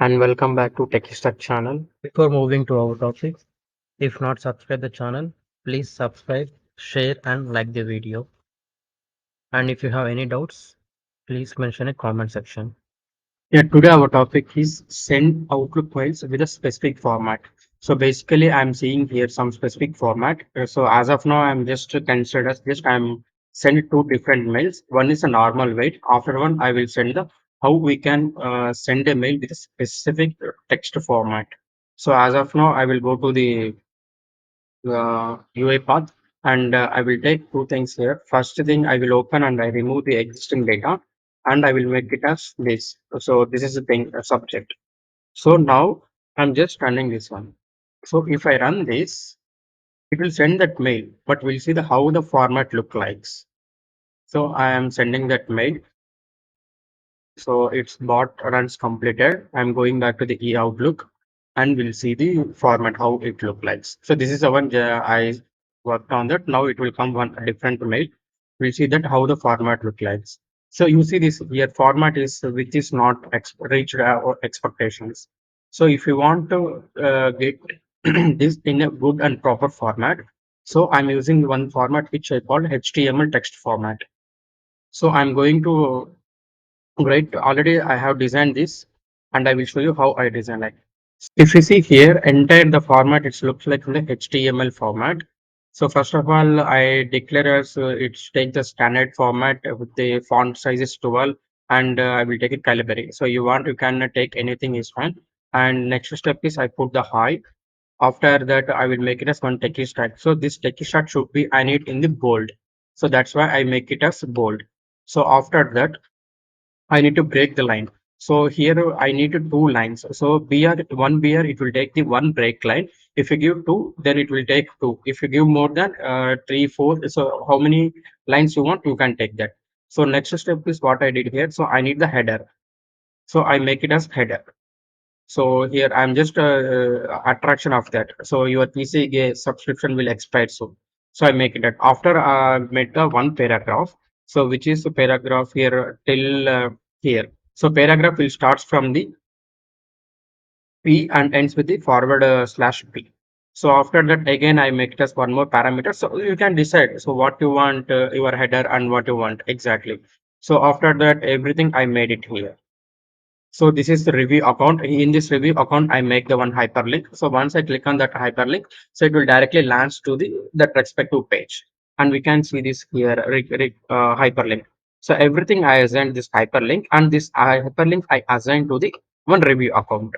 and welcome back to techystack channel. Before moving to our topic, if not subscribe the channel, please subscribe, share and like the video. And if you have any doubts, please mention in comment section. Yeah, today our topic is send Outlook files with a specific format. So basically, I'm seeing here some specific format. So as of now, I'm just consider just I'm send two different mails. One is a normal mail. After one, I will send the how we can send a mail with a specific text format. So as of now, I will go to the UiPath, and I will take two things here. First thing, I will open and I remove the existing data, and I will make it as this. So this is the thing, subject. So now I'm just running this one. So if I run this, it will send that mail, but we'll see the how the format look likes. So I am sending that mail. So its bot runs completed. I'm going back to the e-outlook and we'll see the format how it look like. So this is the one I worked on that. Now it will come one different mail. We'll see that how the format look like. So you see this here format is which is not reached our expectations. So if you want to get this in a good and proper format, so I'm using one format which I call HTML text format. So I'm going to Great. Already I have designed this and I will show you how I design it. If you see here, entire the format, it looks like in the HTML format. So first of all, I declare as it's take the standard format with the font size is 12 and I will take it Calibri. So you want, you can take anything is fine. And next step is I put the height. After that, I will make it as one text stack. So this text stack should be, I need in the bold. So that's why I make it as bold. So after that, I need to break the line. So here I need to two lines. So BR it will take the one break line. If you give two, then it will take two. If you give more than three, four, so how many lines you want, you can take that. So next step is what I did here. So I need the header. So I make it as header. So here I'm just attraction of that. So your PC subscription will expire soon. So I make it that after made the one paragraph. So which is the paragraph here till here. So paragraph will starts from the P and ends with the forward slash P. So after that again I make it as one more parameter. So you can decide. So what you want your header and what you want exactly. So after that everything I made it here. So this is the review account. In this review account, I make the one hyperlink. So once I click on that hyperlink, so it will directly launch to the that respective page, and we can see this here hyperlink. So everything I assigned this hyperlink, and this hyperlink I assigned to the one review account.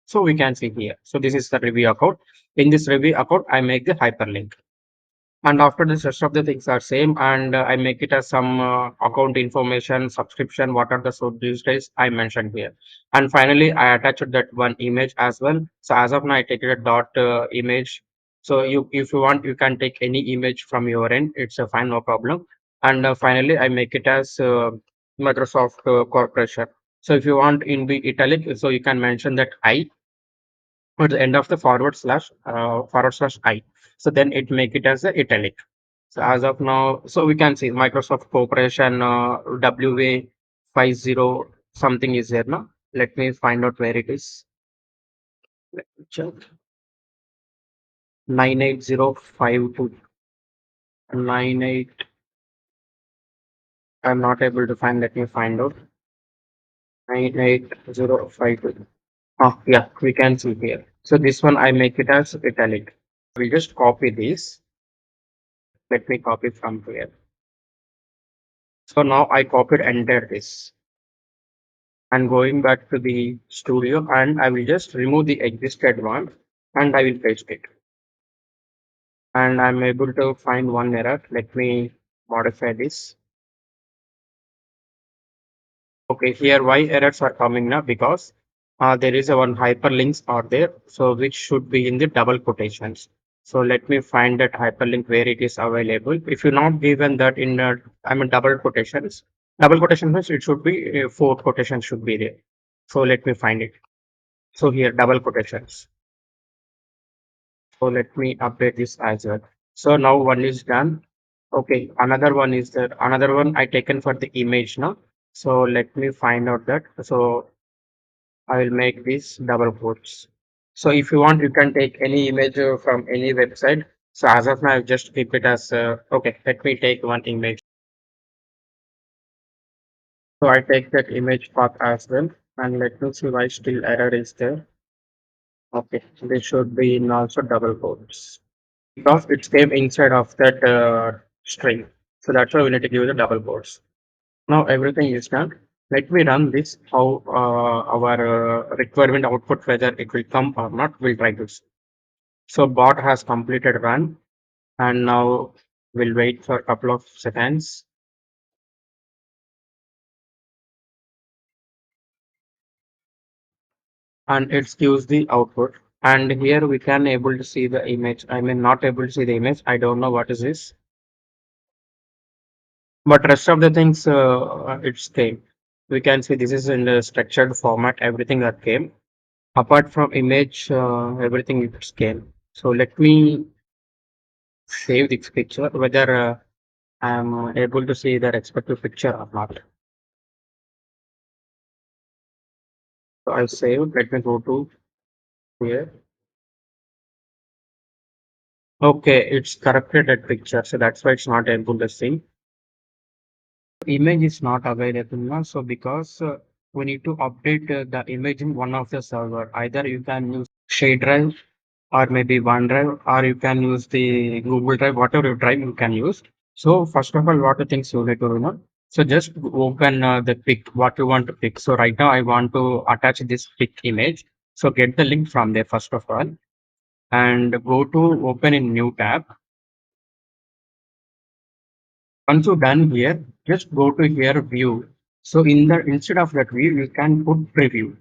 So we can see here. So this is the review account. In this review account, I make the hyperlink. And after this, rest of the things are same, and I make it as some account information, subscription, what are the so these days I mentioned here. And finally, I attached that one image as well. So as of now, I take it a dot image. So you, if you want, you can take any image from your end. It's a fine, no problem. And finally, I make it as Microsoft Corporation. So if you want in the italic, so you can mention that I at the end of the forward slash I. So then it make it as a italic. So as of now, so we can see Microsoft Corporation WA50 something is there now. Let me find out where it is. Let me check. 98052 98. I'm not able to find. Let me find out. 98052. Ah, yeah, we can see here. So this one I make it as italic. We just copy this. Let me copy from here. So now I copied enter this and going back to the studio and I will just remove the existed one and I will paste it. And I'm able to find one error. Let me modify this. Okay, here why errors are coming now because there is a one hyperlinks are there, so which should be in the double quotations. So let me find that hyperlink where it is available. If you're not given that in I mean double quotation means it should be four quotations should be there. So let me find it. So here double quotations. So let me update this as well. So now one is done. Okay, another one is there. Another one I taken for the image now. So let me find out that. So I will make these double quotes. So if you want, you can take any image from any website. So as of now, I'll just keep it as okay. Let me take one image. So I take that image path as well, and let me see why still error is there. Okay, this should be in also double quotes because it came inside of that string. So that's why we need to give the double quotes. Now everything is done. Let me run this. How our requirement output, whether it will come or not, we'll try this. So bot has completed run, and now we'll wait for a couple of seconds, and it gives the output. And here we can able to see the image. I mean, not able to see the image. I don't know what is this, but rest of the things it's came. We can see this is in the structured format. Everything that came apart from image, everything it's came. So let me save this picture. Whether I'm able to see the respective picture or not. So I saved. Let me go to here. Okay, it's corrupted that picture, so that's why it's not able to see. Image is not available now, so because we need to update the image in one of the server. Either you can use share drive or maybe OneDrive, or you can use the Google Drive, whatever drive you can use. So first of all, what are things you need to know? So just open the pic, what you want to pick. So right now I want to attach this pic image. So get the link from there first of all, and go to open in new tab. Once you're done here, just go to here view. So in the instead of that view, you can put preview.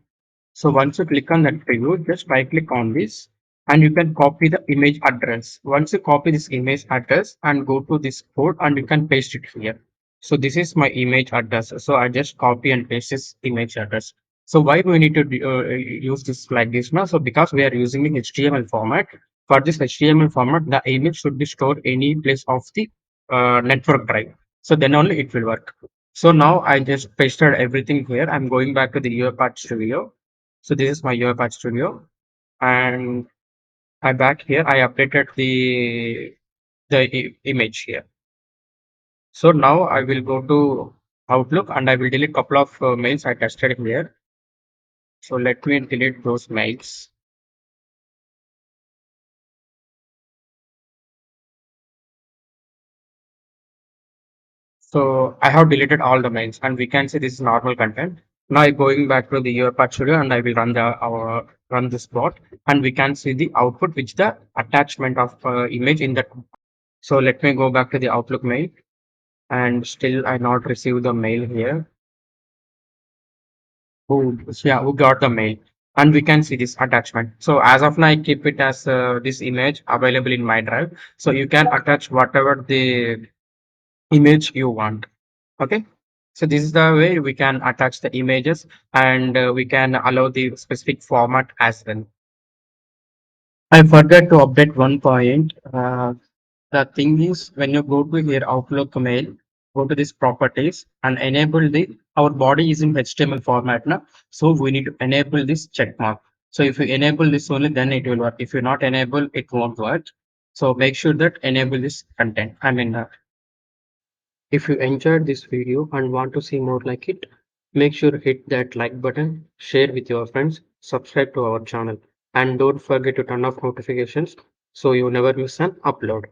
So once you click on that preview, just right click on this and you can copy the image address. Once you copy this image address and go to this code and you can paste it here. So this is my image address. So I just copy and paste this image address. So why do we need to use this like this now? So because we are using in HTML format. For this HTML format, the image should be stored any place of the network drive. So then only it will work. So now I just pasted everything here. I'm going back to the UiPath Studio. So this is my UiPath Studio, and I back here. I updated the image here. So now I will go to Outlook and I will delete couple of mails I tested here. So let me delete those mails. So I have deleted all the mails, and we can see this is normal content. Now I'm going back to the UiPath Studio and I will run the our run this bot, and we can see the output, which the attachment of image in that. So let me go back to the Outlook mail, and still I not received the mail here. Who, yeah, who got the mail? And we can see this attachment. So as of now, I keep it as this image available in my drive. So you can attach whatever the image you want. Okay. So this is the way we can attach the images, and we can allow the specific format as well. I forgot to update one point. The thing is, when you go to here Outlook mail, go to this properties and enable the our body is in HTML format now. So we need to enable this check mark. So if you enable this only, then it will work. If you not enable, it won't work. So make sure that enable this content. I mean, if you enjoyed this video and want to see more like it, make sure hit that like button, share with your friends, subscribe to our channel, and don't forget to turn off notifications so you never miss an upload.